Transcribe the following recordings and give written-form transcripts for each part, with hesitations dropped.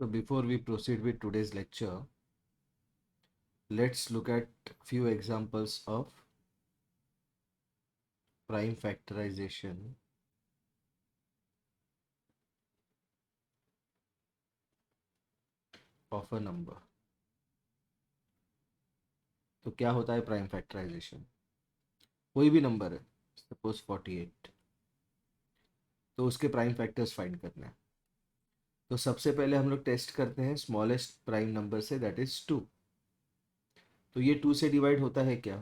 So before we proceed with today's lecture, let's look at few examples of prime factorization of a number. तो क्या होता है prime factorisation? कोई भी number है, सपोज 48, तो उसके प्राइम फैक्टर्स फाइंड करना है। तो सबसे पहले हम लोग टेस्ट करते हैं स्मॉलेस्ट प्राइम नंबर से, दैट इज 2। तो ये 2 से डिवाइड होता है क्या?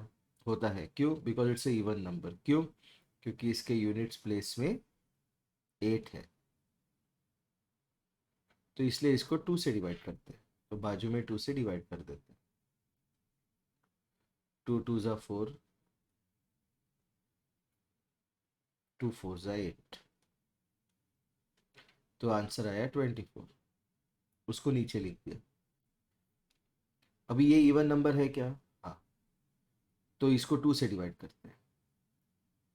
होता है। क्यों? Because it's a even number. क्यों? क्योंकि इसके यूनिट्स प्लेस में 8 है, तो इसलिए इसको 2 से डिवाइड करते हैं। तो बाजू में 2 से डिवाइड कर देते हैं। 2 2 ज़ा 4, 2 4 ज़ा 8, तो आंसर आया 24। उसको नीचे लिख दिया। अभी ये इवन नंबर है क्या? हाँ। तो इसको 2 से डिवाइड करते हैं।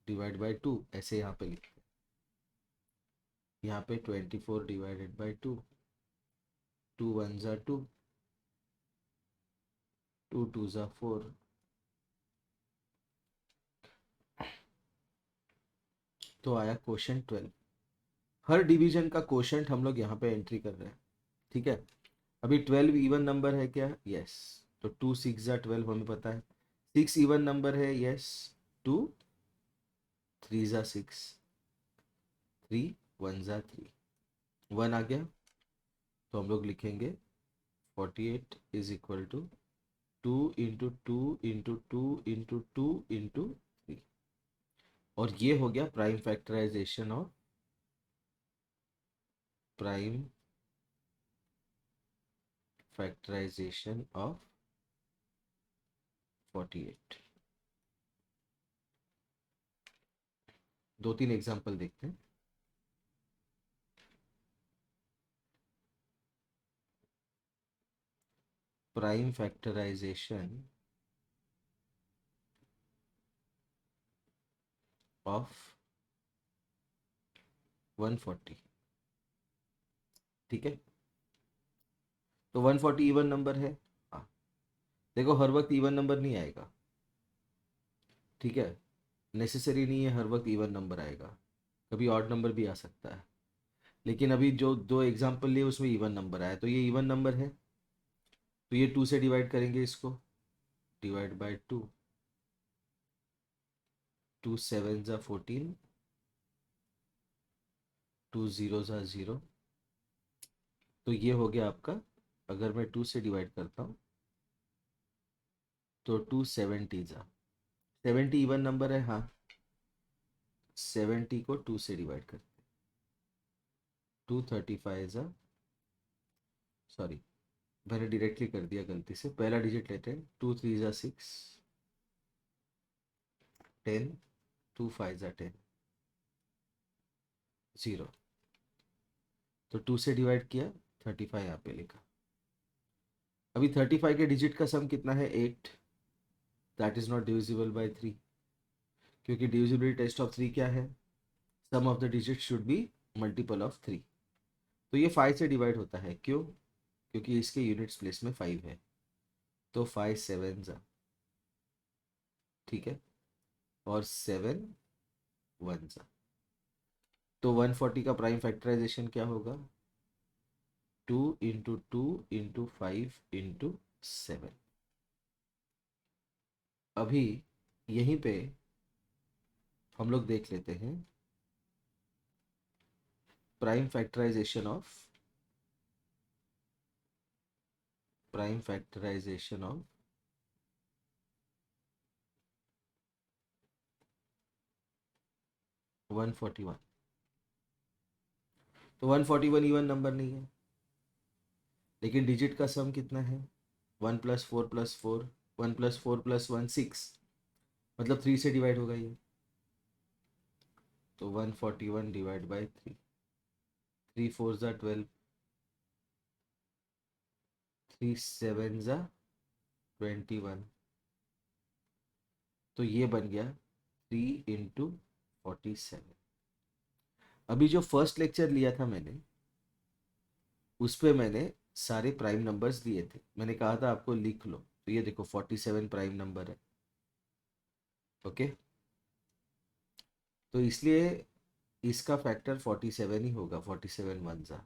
डिवाइड बाय 2 ऐसे यहाँ पे लिखते हैं। यहाँ पे 24 डिवाइडेड बाय 2, 2 1 ज़ा 2, 2 2 ज़ा 4, तो आया क्वोशंट 12। हर डिवीजन का क्वोशंट हम लोग यहाँ पे एंट्री कर रहे हैं। ठीक है। अभी 12 इवन नंबर है क्या? यस। तो 2 6 ज़ा 12 हमें पता है। 6 इवन नंबर है? यस। 2 3 ज़ा 6, 3 1 ज़ा 3, 1 आ गया। तो हम लोग लिखेंगे 48 is equal to 2 into 2 into 2 into 2 into 3। और ये हो गया prime factorisation of prime factorisation of 48। दो तीन एग्जांपल देखते हैं। प्राइम फैक्टराइजेशन ऑफ 140। ठीक है। तो 140 इवन नंबर है। हाँ। देखो, हर वक्त इवन नंबर नहीं आएगा। ठीक है। नेसेसरी नहीं है हर वक्त इवन नंबर आएगा, कभी ऑड नंबर भी आ सकता है। लेकिन अभी जो दो एग्जांपल लिए उसमें इवन नंबर आया, तो ये इवन नंबर है। तो ये 2 से डिवाइड करेंगे इसको। डिवाइड बाय 2, 2 7 ज़ा 14, 2 0 ज़ा 0। तो ये हो गया आपका। अगर मैं 2 से डिवाइड करता हूँ तो 2 70 ज़ा 70 इवन नंबर है। हाँ। 70 को 2 से डिवाइड करते हैं। 2 35 ज़ा, सॉरी, मैंने डायरेक्टली कर दिया गलती से। पहला डिजिट लेते हैं। 2 3 ज़ा 6, 10, 2 5 ज़ा 10, 0। तो 2 से डिवाइड किया, 35 यहाँ पे लिखा। अभी 35 के डिजिट का सम कितना है? 8। That is not divisible by 3, क्योंकि डिविजिबिलिटी टेस्ट ऑफ 3 क्या है? Sum of the digit should be multiple of 3। तो ये 5 से डिवाइड होता है। क्यों? क्योंकि इसके यूनिट्स प्लेस में 5 है। तो 5 7 ज़ा, ठीक है, और 7 1 ज़ा। तो 140 का प्राइम फैक्टराइजेशन क्या होगा? 2 इंटू 2 इंटू 5 इंटू 7। अभी यहीं पे हम लोग देख लेते हैं प्राइम फैक्टराइजेशन ऑफ 141। तो 141 इवन नंबर नहीं है, लेकिन डिजिट का सम कितना है? 1 प्लस 4 प्लस 4, 1 प्लस 4 प्लस 1 6, मतलब 3 से डिवाइड होगा ये। तो 141 डिवाइड बाई 3, 3 4 ज़ा 12, 3 7 ज़ा 21। तो ये बन गया 3 इंटू 47। अभी जो फर्स्ट लेक्चर लिया था मैंने, उस पे मैंने सारे प्राइम नंबर्स दिए थे, मैंने कहा था आपको लिख लो, तो ये देखो 47 प्राइम नंबर है। ओके, तो इसलिए इसका फैक्टर 47 ही होगा, 47 वन ज़ा।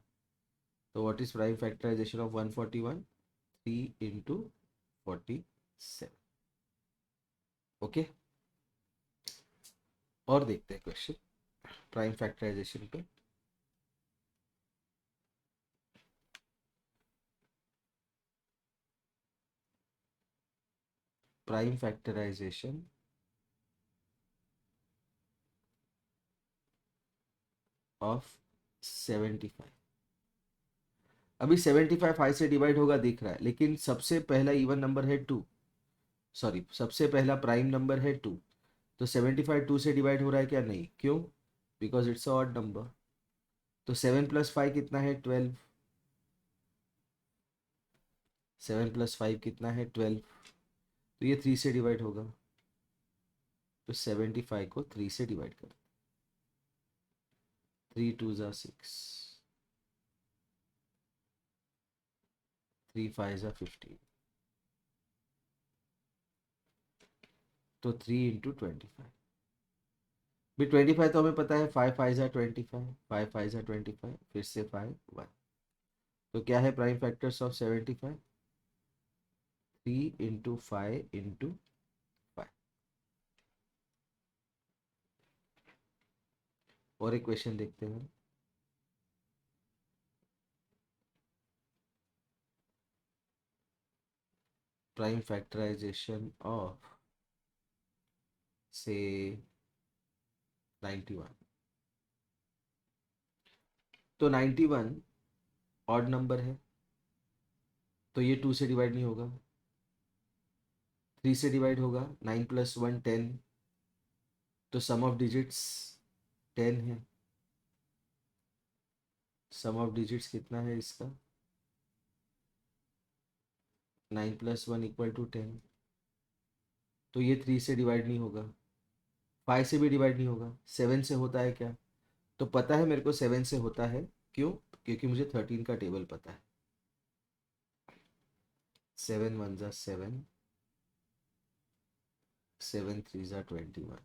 तो what is prime factorisation of 141? 3 into 47। Okay, और देखते हैं क्वेश्चन प्राइम फैक्टराइजेशन पे। Prime factorisation of 75। अभी 75 5 से डिवाइड होगा दिख रहा है, लेकिन सबसे पहला इवन नंबर है 2, सॉरी सबसे पहला प्राइम नंबर है 2। तो 75 2 से डिवाइड हो रहा है क्या? नहीं। क्यों? Because it's a odd number. तो 7 + 5 कितना है? 12। 7 + 5 कितना है? 12। तो ये 3 से डिवाइड होगा, तो 75 को 3 से डिवाइड कर, 3 2 ज़ा 6, 3 5 ज़ा 15, तो 3 इंटू 25। भी 25 तो हमें पता है, 5 5 ज़ा 25, 5 5 ज़ा 25, फिर से 5 1। तो क्या है prime factors of 75? 3 into 5 into 5। और एक क्वेश्चन देखते हैं। प्राइम फैक्टराइजेशन ऑफ से 91। तो 91 ऑड नंबर है, तो ये 2 से डिवाइड नहीं होगा, 3 से डिवाइड होगा। 9 + 1 10, तो सम ऑफ डिजिट्स 10 है। सम ऑफ डिजिट्स कितना है इसका? 9 + 1 = 10। तो ये 3 से डिवाइड नहीं होगा, 5 से भी डिवाइड नहीं होगा। 7 से होता है क्या? तो पता है मेरे को 7 से होता है। क्यों? क्योंकि मुझे 13 का टेबल पता है। 7 1 ज़ा 7, 7 3 ज़ा 21।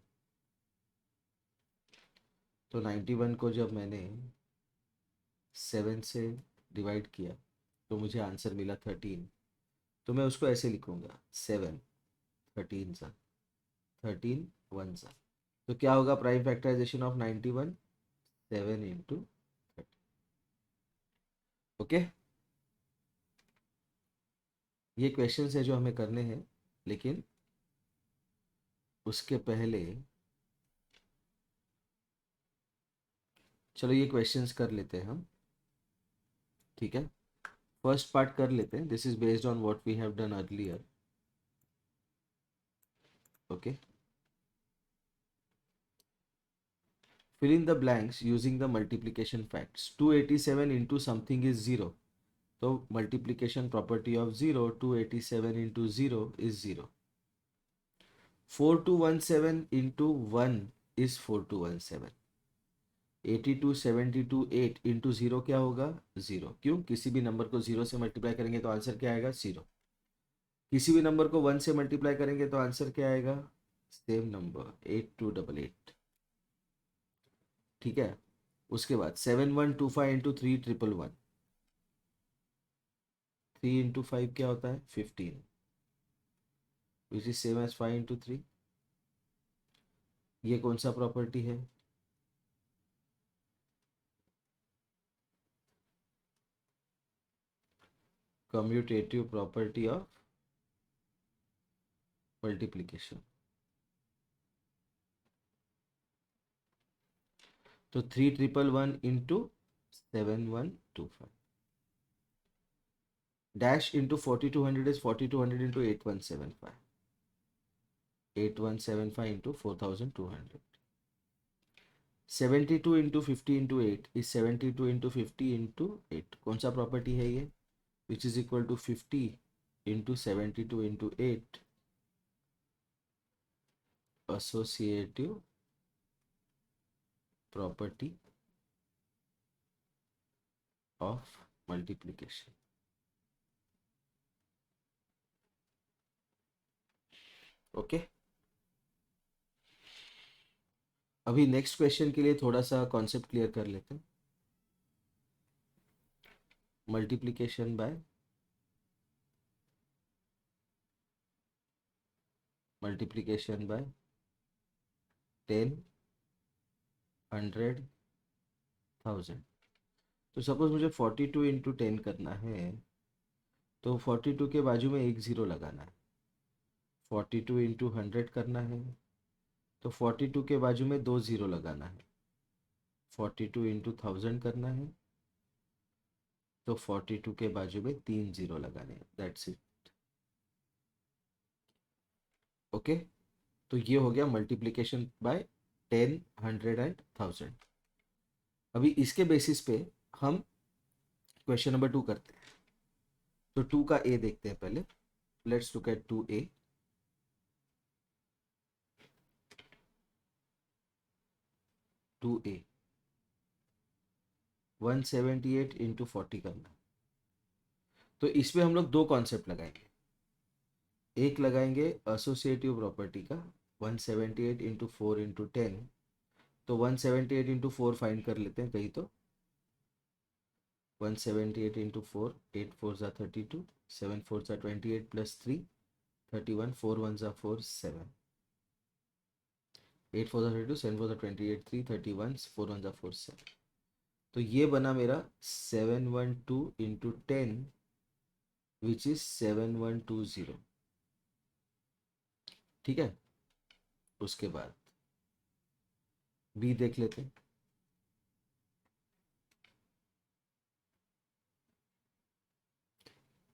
तो 91 को जब मैंने 7 से डिवाइड किया तो मुझे आंसर मिला 13। तो मैं उसको ऐसे लिखूंगा, 7 13 ज़ा 13 1 ज़ा। तो क्या होगा prime factorisation of 91? 7 into 30। Okay, ये क्वेश्चन है जो हमें करने हैं, लेकिन उसके पहले चलो ये क्वेश्चंस कर लेते हैं हम। ठीक है, फर्स्ट पार्ट कर लेते हैं। This is based on what we have done earlier. Okay, fill in the blanks using the multiplication facts. 287 into something is 0. So multiplication property of 0, 287 into 0 is 0. 4217 into 1 is 4217. 82 72 8 into 0 क्या होगा? 0। क्यों? किसी भी number को 0 से multiply करेंगे तो answer क्या आएगा? 0। किसी भी नंबर को 1 से मल्टीप्लाई करेंगे तो आंसर क्या आएगा? Same number, 8288। ठीक है, उसके बाद 7125 इंटू 3111। 3 इंटू 5 क्या होता है? 15, which is same as 5 into 3। ये कौन सा प्रॉपर्टी है? Commutative property of multiplication. तो 3111 into 7125 dash into 4200 is 4200 into 8175, 8175 into 4200। 72 into 50 into 8 is 72 into 50 into 8। कौन सा प्रॉपर्टी है ये? Which is equal to 50 into 72 into 8, associative property of multiplication. Okay, अभी नेक्स्ट क्वेश्चन के लिए थोड़ा सा कॉन्सेप्ट क्लियर कर लेते हैं। Multiplication bye multiplication bye 10, 100, 1000। तो सपोज मुझे 42 इंटू 10 करना है, तो 42 के बाजू में एक ज़ीरो लगाना है। 42 इंटू 100 करना है, तो 42 के बाजू में दो ज़ीरो लगाना है। 42 इंटू 1000 करना है, तो 42 के बाजू में तीन ज़ीरो लगाने हैं। That's it. ओके, तो ये हो गया मल्टीप्लीकेशन बाय 10, 100 एंड 1000। अभी इसके बेसिस पे हम क्वेश्चन नंबर 2 करते हैं। तो 2 का ए देखते हैं पहले। Let's look eight 2A। 2A 178 into 40 करना। तो इसमें हम लोग दो कॉन्सेप्ट लगाएंगे। एक लगाएंगे एसोसिएटिव प्रॉपर्टी का, 178 इंटू 4 इंटू 10। तो 178 इंटू 4 फाइंड कर लेते हैं कहीं तो। 178 इंटू 4, 8 4 ज़ा 32, 7 4 ज़ा 28 प्लस 3 31, 4 1 ज़ा 4 7, 8 4 ज़ा 32, 7 4 ज़ा 28, 3 31, 4 1 ज़ा 4 7। तो ये बना मेरा 712 इंटू 10 विच इज 7120। ठीक है, उसके बाद बी देख लेते हैं।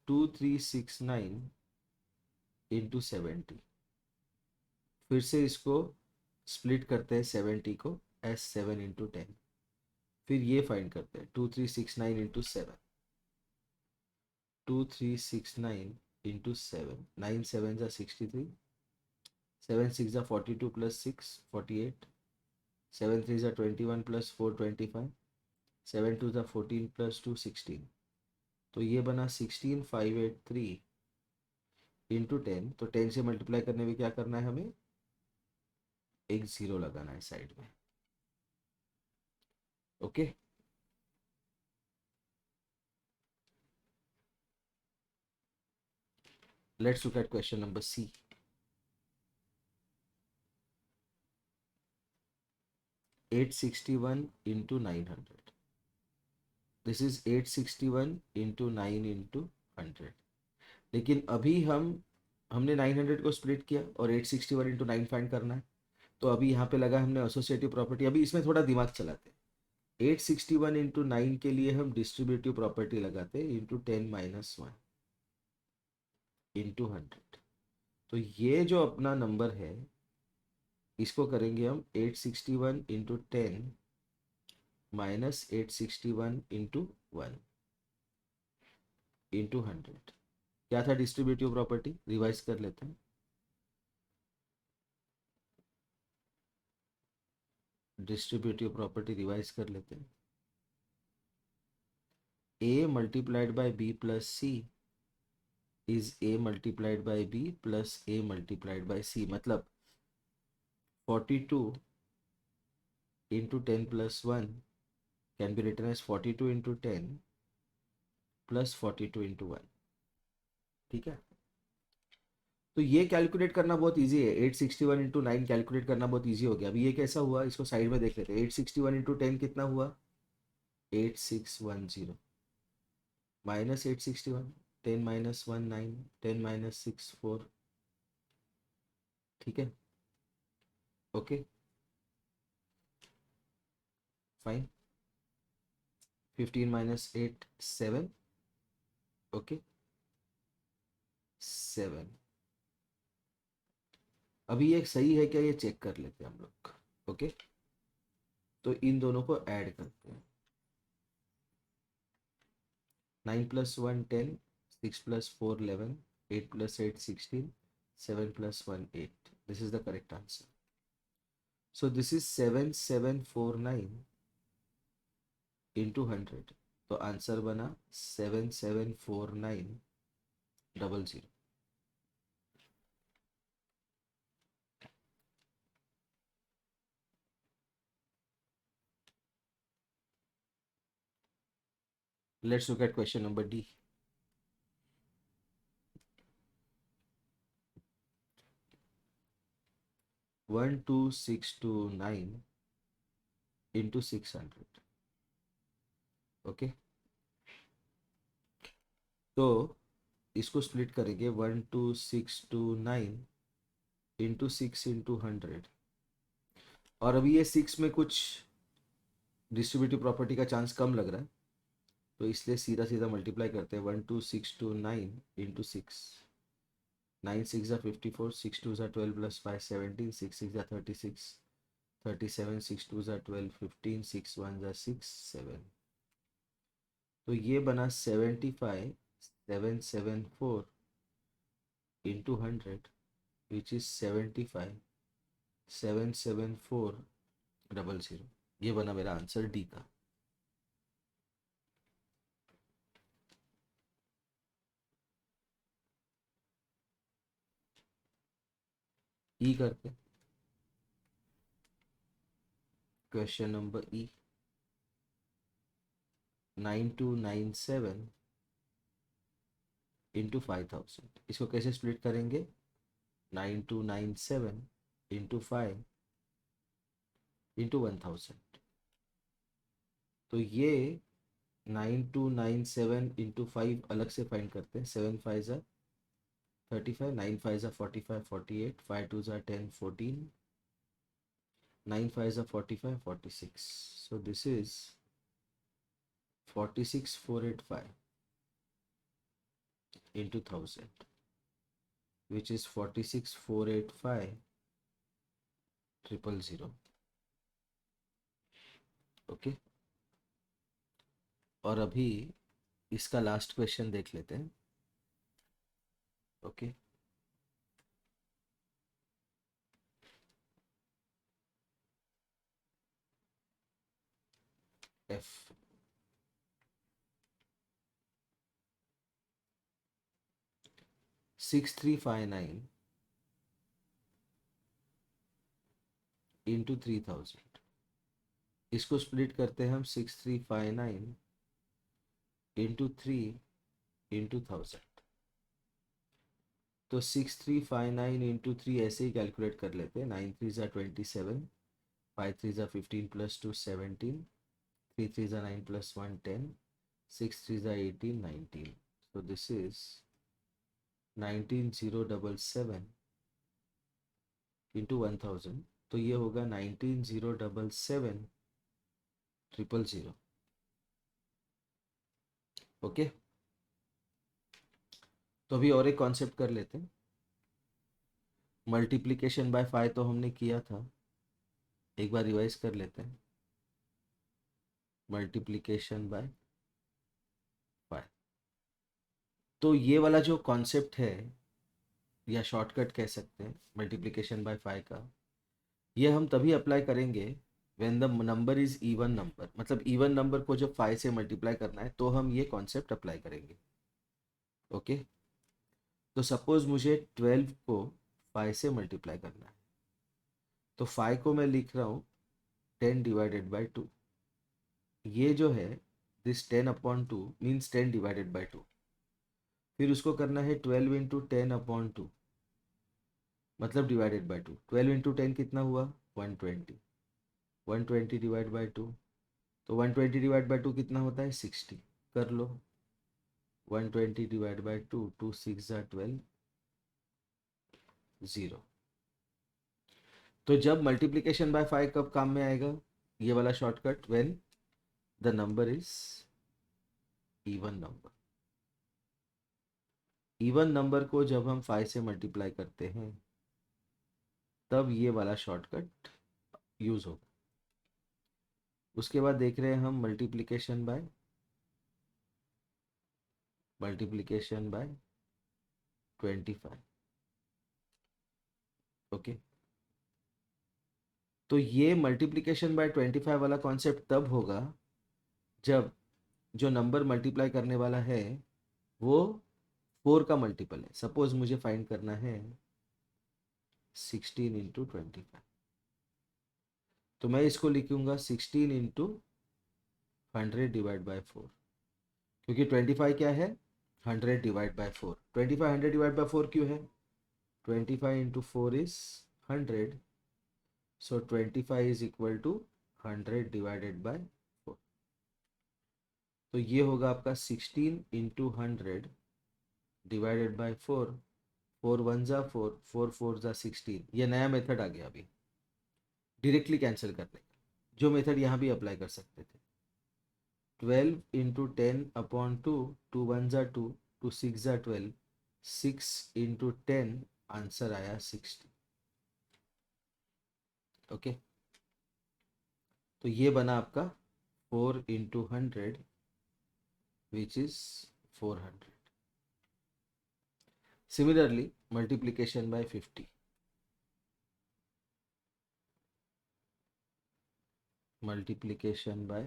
2369 इंटू 70। फिर से इसको स्प्लिट करते हैं 70 को एस 7 इंटू 10। फिर ये फाइंड करते हैं 2369 इंटू 7। 2369 इंटू 7, 9 7 ज़ा 63, 7 6 ज़ा 42 प्लस 6 48, 7 3 ज़ा 21 प्लस 4 25, 7 2 ज़ा 14 प्लस 2 16। तो ये बना 16583 इंटू 10। तो 10 से मल्टीप्लाई करने में क्या करना है हमें, एक ज़ीरो लगाना है साइड में। Okay, let's look at question number C. 861 into 900। This is 861 into 9 into 100। लेकिन अभी हमने 900 को स्प्लिट किया और 861 इंटू 9 फाइंड करना है। तो अभी यहाँ पे लगा हमने एसोसिएटिव प्रॉपर्टी। अभी इसमें थोड़ा दिमाग चलाते हैं। 861 इंटू 9 के लिए हम डिस्ट्रीब्यूटिव प्रॉपर्टी लगाते हैं, इंटू 10 माइनस 1 इंटू 100। तो ये जो अपना नंबर है इसको करेंगे हम 861 इंटू 10 माइनस 861 इंटू 1 इंटू 100। क्या था डिस्ट्रीब्यूटिव प्रॉपर्टी, रिवाइज कर लेते हैं। डिस्ट्रीब्यूटिव प्रॉपर्टी रिवाइज कर लेते हैं। a multiplied by b plus C is a multiplied by b plus a multiplied by c। मतलब 42 into 10 plus 1 can be written as 42 into 10 plus 42 into 1। ठीक है, तो ये कैलकुलेट करना बहुत इजी है। 861 इंटू 9 कैलकुलेट करना बहुत इजी हो गया। अभी ये कैसा हुआ इसको साइड में देख लेते हैं। 861 इंटू 10 कितना हुआ, 8610 माइनस 861, 10 माइनस 1 9, 10 माइनस 6 4। ठीक है, ओके फाइन। 15 माइनस 8 7। ओके 7। अभी ये सही है क्या, ये चेक कर लेते हैं हम लोग। ओके, तो इन दोनों को ऐड करते हैं। 9 plus 1 10, 6 plus 4 11, 8 plus 8 16, 7 plus 1 8। This is the correct answer. So this is 7749 into 100 तो आंसर बना 774900। Let's look at question number D. One two six two nine into 600. Okay, तो इसको स्प्लिट करेंगे 12629 इंटू 6 इंटू 100। और अभी ये 6 में कुछ डिस्ट्रीब्यूटिव प्रॉपर्टी का चांस कम लग रहा है, तो इसलिए सीधा सीधा मल्टीप्लाई करते हैं। 12629 इंटू 6, 9 6 54, 6 2 12 प्लस 5 17, 6 6 36, 37, 6 2 12 15, 6 1 6 7। तो ये बना 75774 इंटू 100 विच इज 7577400। ये बना मेरा आंसर डी का। ई करते, क्वेश्चन नंबर ई। 9297 इंटू 5000। इसको कैसे स्प्लिट करेंगे? 9297 इंटू 5 इंटू 1000। तो ये 9297 इंटू 5 अलग से फाइंड करते हैं। 7 5 ज़ा 35, 9 5 ज़ा 45 48, 5 2 ज़ा 10 14, 9 5 ज़ा 45 46। So this is 46485 into 1000, which is 46485,000। Okay, और अभी इसका लास्ट क्वेश्चन देख लेते हैं। Okay, F 6359 into 3000। इसको स्प्लिट करते हैं हम। 6359 इंटू 3 इंटू 1000। तो 6359 इंटू 3 ऐसे ही कैलकुलेट कर लेते हैं। 9 3 ज़ा 27, 5 3 ज़ा 15 प्लस 2 17, 3 3 ज़ा 9 प्लस 1 10, 6 3 ज़ा 18 19। So this is 19077 into 1000। तो ये होगा 19077,000। ओके, तो अभी और एक कॉन्सेप्ट कर लेते हैं। मल्टीप्लिकेशन बाय 5 तो हमने किया था, एक बार रिवाइज कर लेते हैं। मल्टीप्लिकेशन बाय 5, तो ये वाला जो कॉन्सेप्ट है या शॉर्टकट कह सकते हैं मल्टीप्लिकेशन बाय 5 का, ये हम तभी अप्लाई करेंगे when the number is even number. मतलब इवन नंबर को जब 5 से मल्टीप्लाई करना है तो हम ये कॉन्सेप्ट अप्लाई करेंगे। ओके, तो सपोज मुझे 12 को 5 से मल्टीप्लाई करना है, तो 5 को मैं लिख रहा हूँ 10 डिवाइडेड बाई 2। ये जो है दिस 10/2 मीन्स 10 डिवाइडेड बाई 2। फिर उसको करना है 12 इंटू 10/2, मतलब डिवाइडेड बाई 2। 12 इंटू 10 कितना हुआ? 120। 120 डिवाइड बाई 2, तो 120 डिवाइड बाई 2 कितना होता है? 60। कर लो। 120 डिवाइड बाई 2, 2 6 ज़ा 12, 0। तो जब मल्टीप्लिकेशन बाय 5 कब काम में आएगा? ये वाला shortcut, when the number is even number. Even number को जब हम 5 से मल्टीप्लाई करते हैं तब ये वाला शॉर्टकट यूज होगा। उसके बाद देख रहे हैं हम मल्टीप्लिकेशन बाय 25। ओके, तो ये मल्टीप्लिकेशन बाय 25 वाला कॉन्सेप्ट तब होगा जब जो नंबर मल्टीप्लाई करने वाला है वो 4 का मल्टीपल है। सपोज मुझे फाइंड करना है 16 इंटू 25, तो मैं इसको लिखूंगा 16 इंटू 100 डिवाइड बाई 4, क्योंकि 25 क्या है 100 डिवाइड बाई 4। 25 100 डिवाइड बाई 4 क्यों है? 25 into 4 is 100, so 25 is equal to 100 divided by 4। तो ये होगा आपका 16 इंटू 100 डिवाइडेड बाय 4। 4 1 जा 4, 4 4 जा 16। ये नया मेथड आ गया अभी डायरेक्टली कैंसिल करने का, जो मेथड यहाँ भी अप्लाई कर सकते थे। 12 इंटू 10 अपॉन 2, 2 1 जा 2, 2 6 जा 12, 6 इंटू 10, आंसर आया 60। ओके, तो ये बना आपका 4 into 100 which is 400। Similarly, multiplication by 50. Multiplication by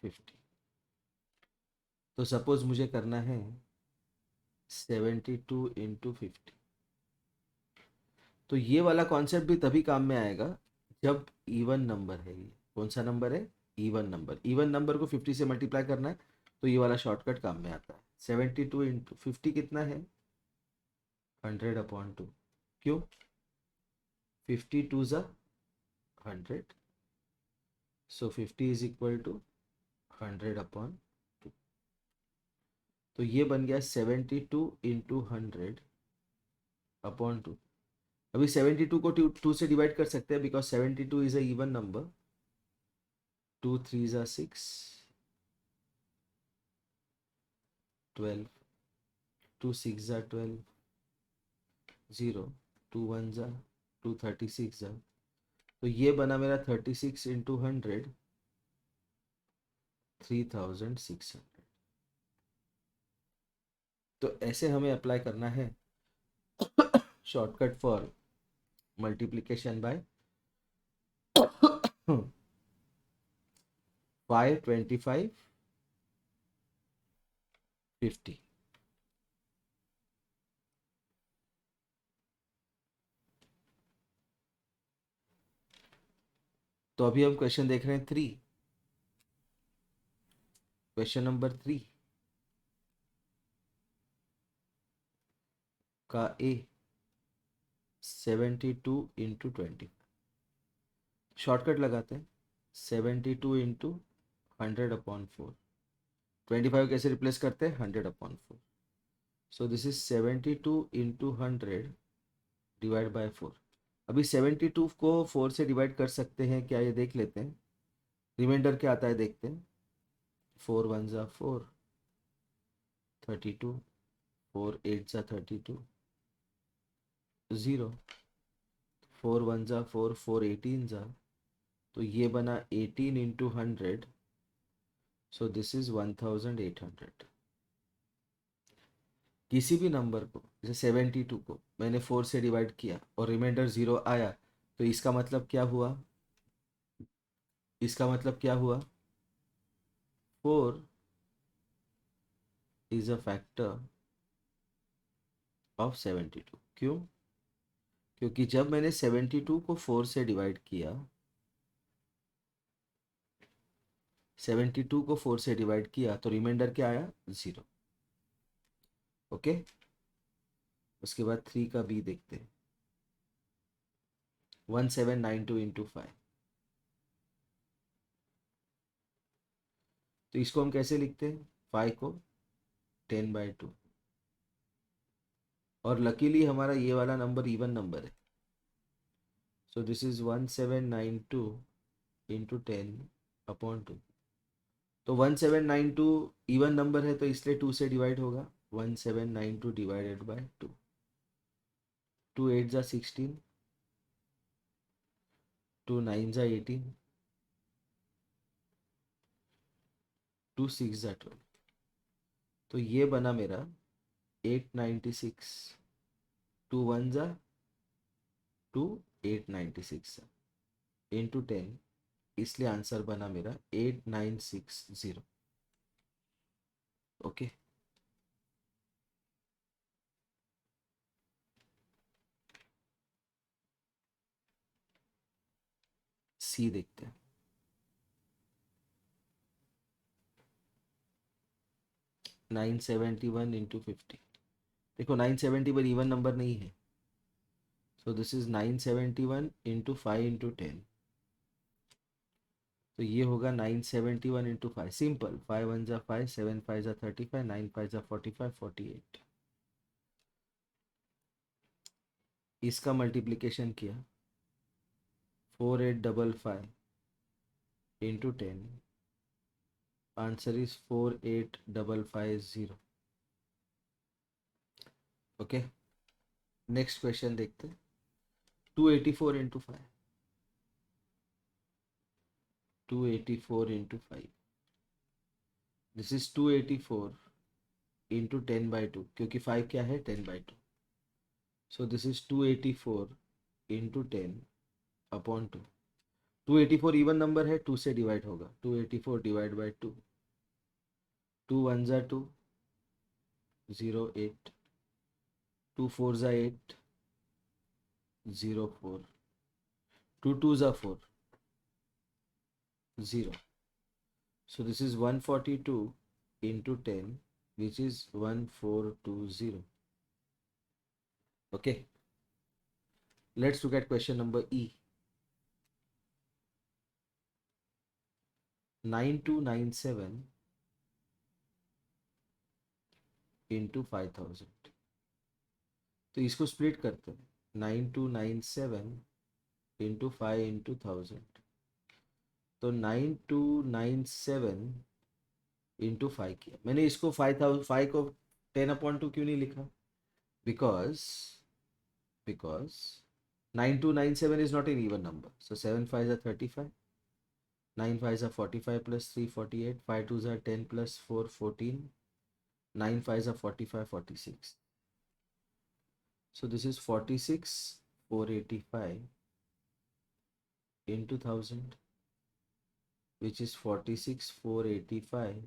50. तो सपोज मुझे करना है 72 इंटू 50। तो ये वाला कॉन्सेप्ट भी तभी काम में आएगा जब इवन नंबर है। ये कौन सा नंबर है? Even number. इवन नंबर को 50 से मल्टीप्लाई करना है तो ये वाला शॉर्टकट काम में आता है। 72 इंटू 50 कितना है? 100 अपॉन 2। क्यों? 52 ज़ा 100, सो 50 इज इक्वल टू 100 अपॉन 2। तो ये बन गया 72 इंटू 100 अपॉन 2। अभी 72 को 2 से डिवाइड कर सकते हैं because 72 is a even number. 2 3 ज़ा 6, 12, 2 6 ज़ा 12, 0, 2 1 ज़ा 2, 36 ज़ा। तो ये बना मेरा 36 इंटू 100, 3600। तो ऐसे हमें अप्लाई करना है शॉर्टकट फॉर मल्टीप्लीकेशन बाय 5 25 50। तो अभी हम क्वेश्चन देख रहे हैं 3। क्वेश्चन नंबर 3 का ए 72 इंटू 20। शॉर्टकट लगाते हैं 72 इंटू 100 अपॉन 4। 25 कैसे रिप्लेस करते हैं? 100 upon 4। So this is 72 into 100 divide by 4। अभी 72 को 4 से डिवाइड कर सकते हैं क्या, ये देख लेते हैं। रिमाइंडर क्या आता है देखते हैं। 4 1 ज़ा 4, 32, 4 8 ज़ा 32, 0, 4 1 ज़ा 4, 4 18 ज़ा। तो ये बना 18 इंटू 100, सो दिस इज 1800। किसी भी नंबर को, जैसे 72 को मैंने 4 से डिवाइड किया और रिमाइंडर 0 आया, तो इसका मतलब क्या हुआ? इसका मतलब क्या हुआ? 4 इज अ फैक्टर ऑफ 72। क्यों? क्योंकि जब मैंने 72 को 4 से डिवाइड किया, 72 को 4 से डिवाइड किया तो रिमाइंडर क्या आया? 0। ओके, उसके बाद 3 का बी देखते हैं। 1792 इंटू 5। तो इसको हम कैसे लिखते हैं? 5 को 10/2। और लकीली हमारा ये वाला नंबर इवन नंबर है, so this is 1792 into 10 upon 2। तो 1792 इवन नंबर है तो इसलिए 2 से डिवाइड होगा। 1792 डिवाइडेड बाय 2। 2 8 ज़ा 16, 2 9 ज़ा 18, 2 6 ज़ा 12। तो ये बना मेरा 896। 2 1 ज़ा 2, 896 इंटू 10, इसलिए आंसर बना मेरा 8960। ओके, सी देखते हैं। 971 इंटू 50। देखो 971 इवन नंबर नहीं है, so this is 971 into 5 into 10। तो ये होगा 971 इंटू 5, सिंपल। 5 1 जा 5, 7 5 जा 35, 9 5 जा 45, 48। इसका मल्टीप्लिकेशन किया 4855 into 10, answer is 48550। Okay, next question देखते हैं। 284 into 5, 284 into 5, this is 284 into 10/2, क्योंकि 5 क्या है 10/2। So this is 284 into 10/2। 284 even number है, 2 से डिवाइड होगा। 284 डिवाइड बाई 2, 2 1 जा 2, 0 8, 2 4 जा 8, 0 4, 2 2 जा 4, 0। So this is 142 into 10, which is 1420. Okay, let's look at question number E. 9297 into 5000। तो इसको स्प्लिट करते हैं। 9297 इंटू 5 इंटू 1000। तो 9297 इंटू 5 किया मैंने। इसको 5000, 5 को 10/2 क्यों नहीं लिखा? Because 9297 is not an even number. So 7 5s are 35, 9 5s are 45 plus 3 48, 5 2s are 10 plus 4 14, 9 5s are 45 46. So this is 46 485 into 1000, which is 46 485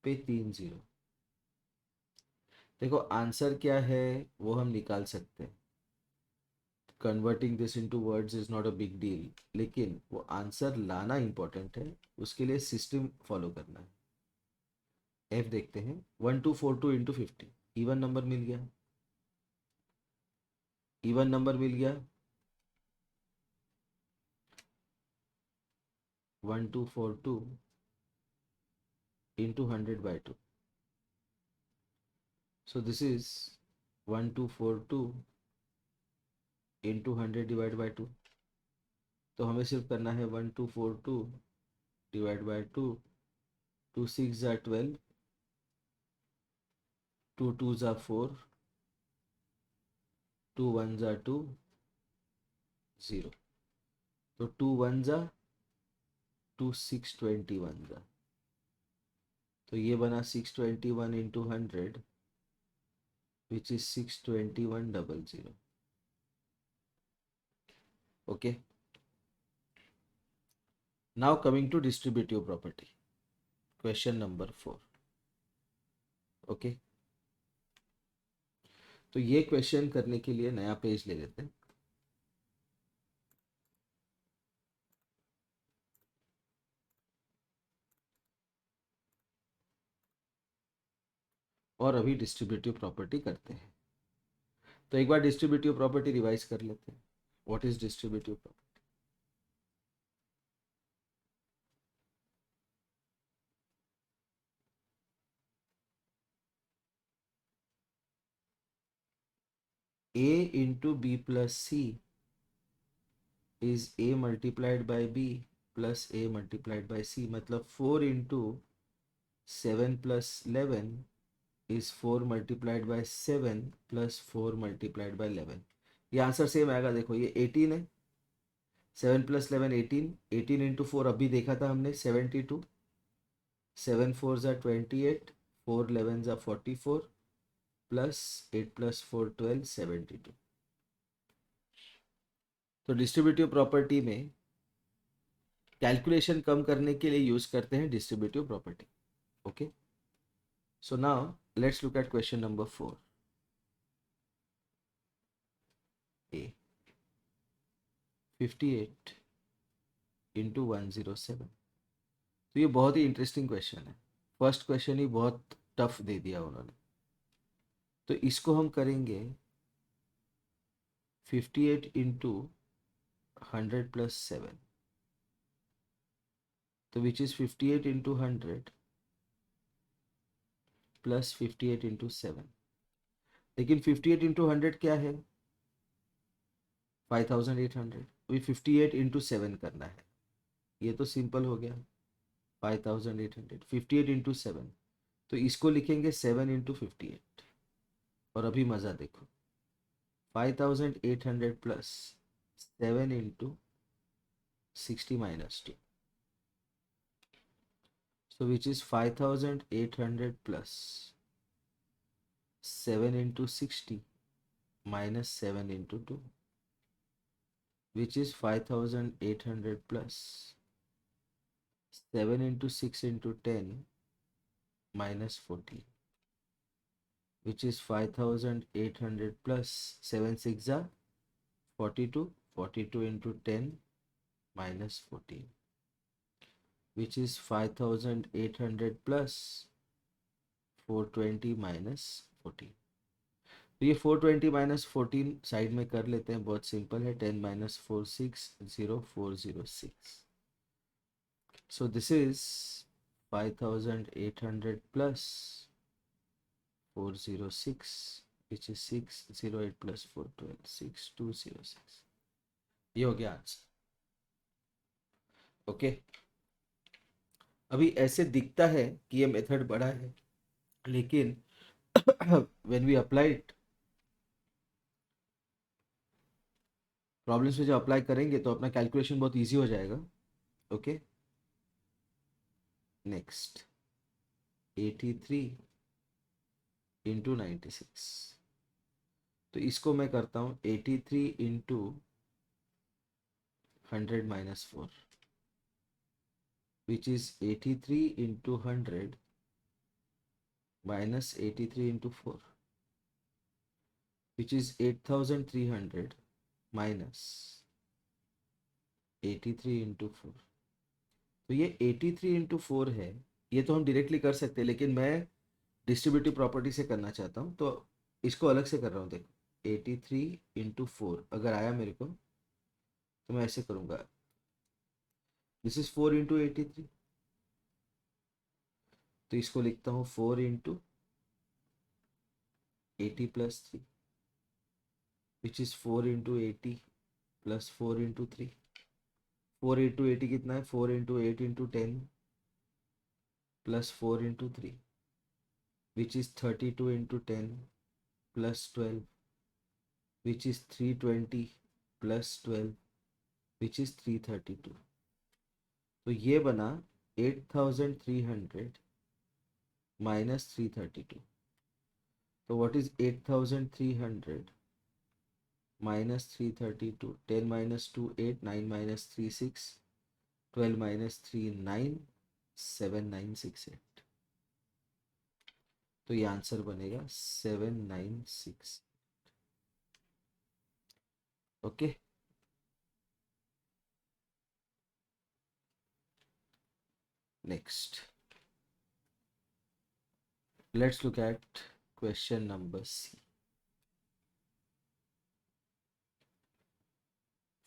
पे 3 0। देखो आंसर क्या है वो हम निकाल सकते हैं। Converting this into words is not a big deal, लेकिन वो आंसर लाना इंपॉर्टेंट है। उसके लिए सिस्टम फॉलो करना है। एफ देखते हैं। 1242 इंटू 50, इवन नंबर मिल गया, इवन नंबर मिल गया। 1242 into 100/2। So this is 1242 into 100 divide by 2। तो हमें सिर्फ करना है 1242 डिवाइड बाई 2। 2 6 ज़ा 12, 2 2 ज़ा 4, 2 1 ज़ा 2, 0। तो 2 1 ज़ा 2, 621 ज़ा। तो ये बना 621 into 100, which is 62100। Okay, now coming to distributive property, question number 4। Okay, तो ये क्वेश्चन करने के लिए नया पेज ले लेते हैं। और अभी डिस्ट्रीब्यूटिव प्रॉपर्टी करते हैं। तो एक बार डिस्ट्रीब्यूटिव प्रॉपर्टी रिवाइज कर लेते हैं। What is distributive property? A into B plus C is A multiplied by B plus A multiplied by C. मतलब 4 into 7 plus 11 is 4 multiplied by 7 plus 4 multiplied by 11। ये answer same आएगा। देखो ये 18 है, 7 plus 11 18, 18 into 4 अभी देखा था हमने 72, 7 4 ज़ा 28, 4 11 ज़ा 44 प्लस 8 प्लस 4 12 72। तो डिस्ट्रीब्यूटिव प्रॉपर्टी में कैलकुलेशन कम करने के लिए यूज करते हैं distributive property. Okay, so now let's look at question number 4. A 58 into 107. तो ये बहुत ही इंटरेस्टिंग क्वेश्चन है. फर्स्ट क्वेश्चन ही बहुत टफ दे दिया उन्होंने. तो इसको हम करेंगे 58 इंटू 100 प्लस 7. तो which is 58 into 100 plus 58 into 7. लेकिन 58 इंटू 100 क्या है? 5800. अभी 58 इंटू 7 करना है. ये तो सिंपल हो गया. 5800 58 इंटू 7. तो इसको लिखेंगे 7 इंटू 58. और अभी मज़ा देखो. 5800 plus 7 into 60 minus 2. So which is 5800 plus 7 into 60 minus 7 into 2, which is 5800 plus 7 into 6 into 10 minus 14, which is 5800 plus 7 6 are 42, 42 into 10 minus 14, which is 5800 plus 420 minus 14. तो ये 420 माइनस 14 साइड में कर लेते हैं. बहुत सिंपल है. 10 minus 4 6 0 406. So this is 5800 plus 406 which is 608 plus 412 6206. ये हो गया आंसर. ओके, अभी ऐसे दिखता है कि ये मेथड बड़ा है, लेकिन when we apply it, problems में जब अप्लाई करेंगे तो अपना कैलकुलेशन बहुत इजी हो जाएगा. Okay, next 83 into 96. तो इसको मैं करता हूँ 83 into 100 minus 4, which is 83 into 100 minus 83 into 4, which is 8300 minus 83 into 4. तो ये 83 इंटू 4 है. ये तो हम डायरेक्टली कर सकते हैं, लेकिन मैं डिस्ट्रीब्यूटिव प्रॉपर्टी से करना चाहता हूँ, तो इसको अलग से कर रहा हूँ. देखो 83 इंटू 4 अगर आया मेरे को, तो मैं ऐसे करूँगा. This is 4 into 83. तो इसको लिखता हूँ 4 into 80 plus 3, which is 4 into 80 plus 4 into 3. 4 into 80 कितना है? 4 into 8 into 10 plus 4 into 3, which is 32 into 10 plus 12, which is 320 plus 12, which is 332. तो ये बना 8300 माइनस 332. तो what is 8300 minus 332? 10 minus 2 8, 9 minus 3 6, 12 minus 3 9, 7968. तो ये आंसर बनेगा 796. Okay, next let's look at question number C.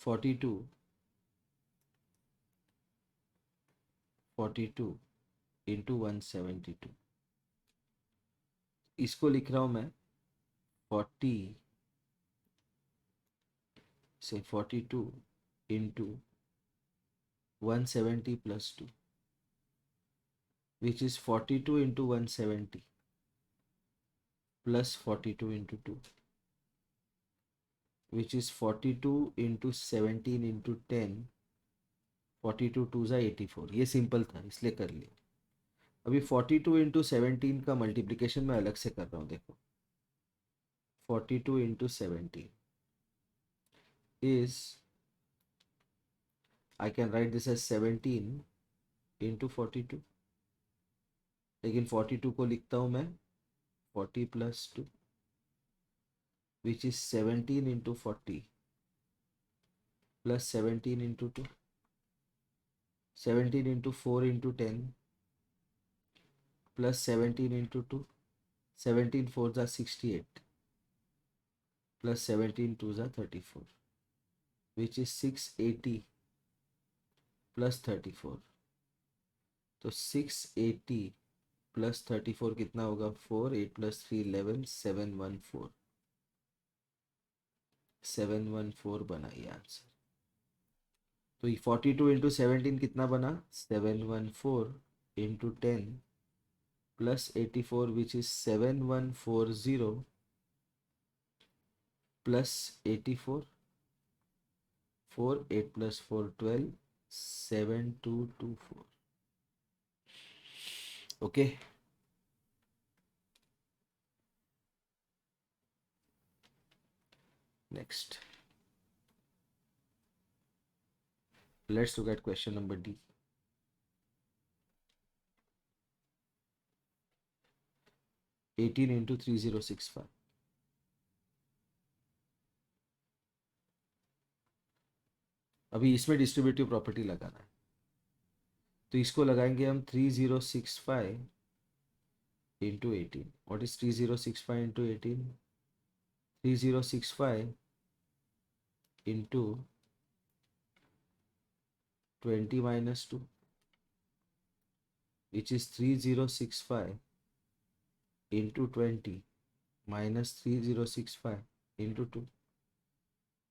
42 into 172. इसको लिख रहा हूँ मैं 42 into 170 plus 2, which is 42 into 170 plus 42 into 2, which is 42 into 17 into 10, 42 to ज़ा 84. ये सिंपल था इसलिए कर लिया. अभी 42 इंटू 17 का मल्टीप्लिकेशन मैं अलग से कर रहा हूँ. देखो 42 into 17 is I can write this as 17 into 42, लेकिन 42 को लिखता हूँ मैं 40 plus 2 which is 17 into 40 plus 17 into 2, 17 into 4 into 10 plus 17 into 2, 17 4 ज़ा 68 प्लस 17 2 ज़ा 34 विच इज 680 प्लस 34। तो 680 प्लस 34 कितना होगा? 4, 8 प्लस 3 11, 714, 714 बना ये आंसर। तो ये 42 इंटू 17 कितना बना? 714 into 10 plus 84 which is 7140 plus 84, 4 8 plus 4 12, 7224। Okay, next let's look at question number D. Eighteen into 3065। अभी इसमें डिस्ट्रीब्यूटिव प्रॉपर्टी लगाना है, तो इसको लगाएंगे हम 3065 into 18। What is 3065 into 18? 3065 into 20 minus 2 which is 3065 into 20 minus 3065 into 2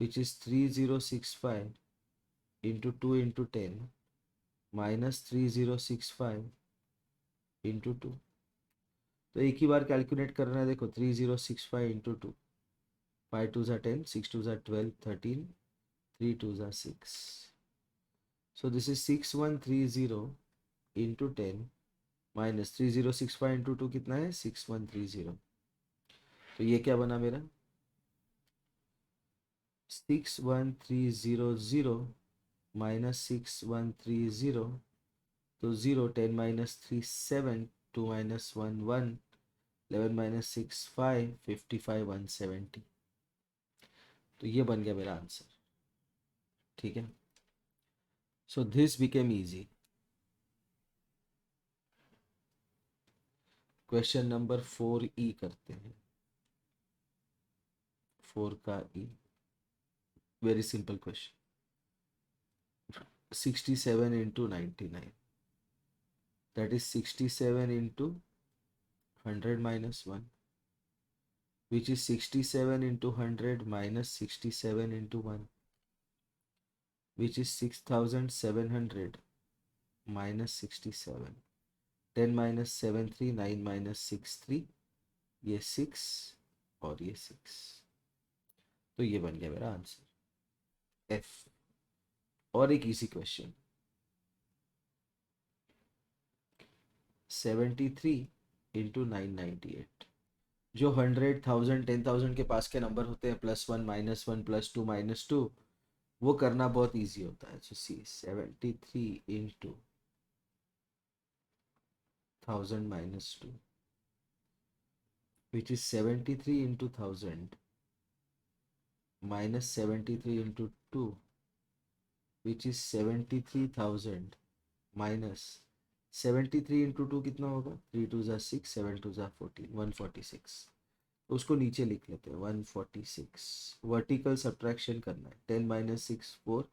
which is 3065 into 2 into 10 minus 3065 into 2। तो एक ही बार कैलकुलेट करना है। देखो 3065 इंटू 2, 5 2 ज़ा 10, 6 2 ज़ा 12, 13, 3 2 ज़ा 6। So this is 6130 into 10 minus 3065 into 2 कितना है? 6130। तो ये क्या बना मेरा? 61300 माइनस 6130, तो 0, 10 माइनस 3 7, 2 माइनस 1 1, 11 माइनस 6 5, 55 170। तो ये बन गया मेरा आंसर। ठीक है, so this became easy. Question number 4E करते हैं। 4 का E, very simple question. 67 into 99, that is 67 into 100 minus 1, which is 67 into 100 minus 67 into 1, which is 6700 minus 67। 10 minus 7 3, 9 minus 6 3, ये 6 और ये 6। तो ये बन गया मेरा आंसर F। और एक इजी क्वेश्चन, 73 इंटू 998। जो 100 1000 10,000 के पास के नंबर होते हैं, +1 -1 +2 -2, वो करना बहुत इजी होता है। सो सी 73 into 1000 -2 which is 73 into 1000 minus 73 into 2 which is 73,000 minus 73 into 2 कितना होगा? 3 2 ज़ा 6, 7 2 ज़ा 14, 146। उसको नीचे लिख लेते हैं 146। वर्टिकल सब्ट्रैक्शन करना है। 10 माइनस 6 4,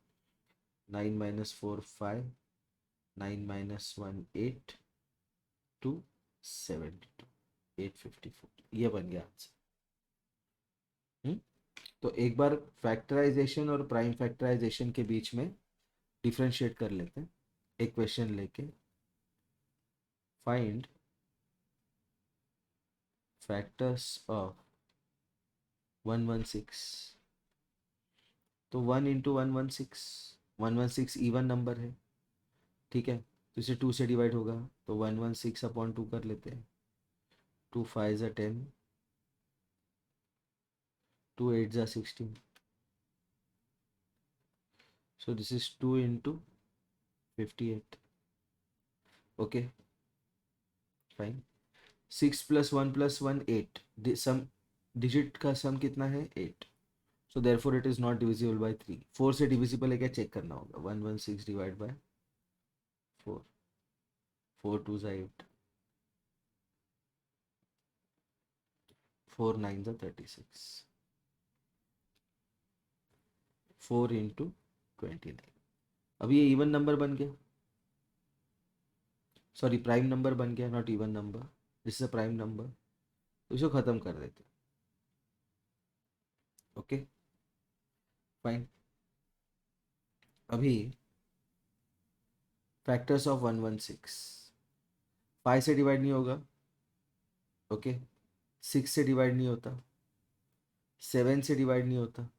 9 माइनस 4 5, 9 माइनस 1 8, 2 72, 854। ये बन गया आंसर। तो एक बार फैक्टराइजेशन और प्राइम फैक्टराइजेशन के बीच में डिफरेंशिएट कर लेते हैं। एक क्वेश्चन लेके, फाइंड फैक्टर्स ऑफ 116। तो 1 इंटू 116, 116 इवन नंबर है। ठीक है, तो इसे 2 से डिवाइड होगा, तो 116 अपॉन 2 कर लेते हैं। 2 5 ज़ा 10, 2 8 ज़ा 16। So this is 2 into 58. Okay, fine. 6 plus 1 plus 1 8. Some digit का सम कितना है 8. So therefore it is not divisible by 3. 4 से डिविजिबल है क्या चेक करना होगा. 116 डिवाइड बाय 4. 4 2 जा 8. 4 9 जा 36. 4 इंटू 29. अब ये इवन नंबर बन गया. सॉरी प्राइम नंबर बन गया, not even number. This is a prime number. तो इसको ख़त्म कर देते. Okay fine. अभी फैक्टर्स ऑफ 116. 5 से डिवाइड नहीं होगा. ओके 6 से डिवाइड नहीं होता. 7 से डिवाइड नहीं होता.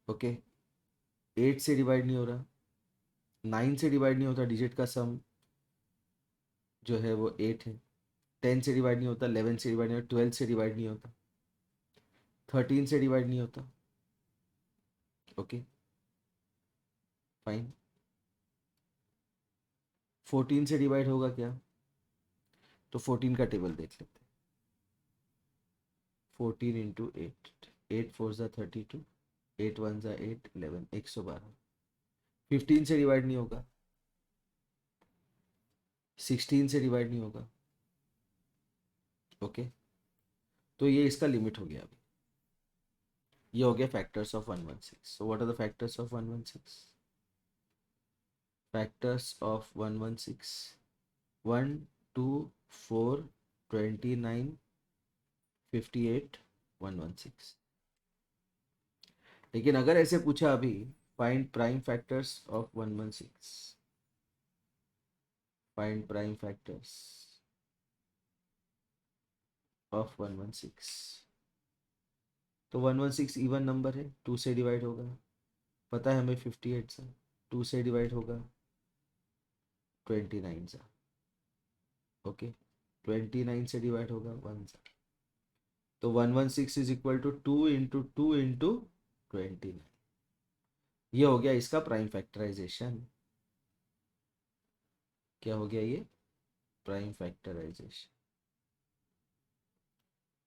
ओके 8 से डिवाइड नहीं हो रहा. 9 से डिवाइड नहीं होता. डिजिट का सम जो है वो 8 है. 10 से डिवाइड नहीं होता. 11 से डिवाइड नहीं होता. 12 से डिवाइड नहीं होता. 13 से डिवाइड नहीं होता. Okay fine. 14 से डिवाइड होगा क्या? तो 14 का टेबल देख लेते हैं. 14 इंटू 8. 8 4 ज़ा 32. 8 1 ज़ा 8. 11 112. 15 से डिवाइड नहीं होगा. 16 से डिवाइड नहीं होगा. ओके तो ये इसका लिमिट हो गया. अभी ये हो गया factors of 116. So what are the factors of 116? Factors of 116 1 2 4 29 58 116. लेकिन अगर ऐसे पूछा अभी find prime factors of 116. Find prime factors of 116. तो 116 इवन नंबर है. 2 से डिवाइड होगा. पता है हमें 58 से. 2 से डिवाइड होगा 29 से. ओके 29 से डिवाइड होगा 1 से. तो 116 is equal to 2 into 2 into 29. ये हो गया इसका प्राइम फैक्टराइजेशन. क्या हो गया ये? Prime factorization.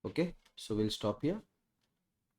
Okay so will stop here.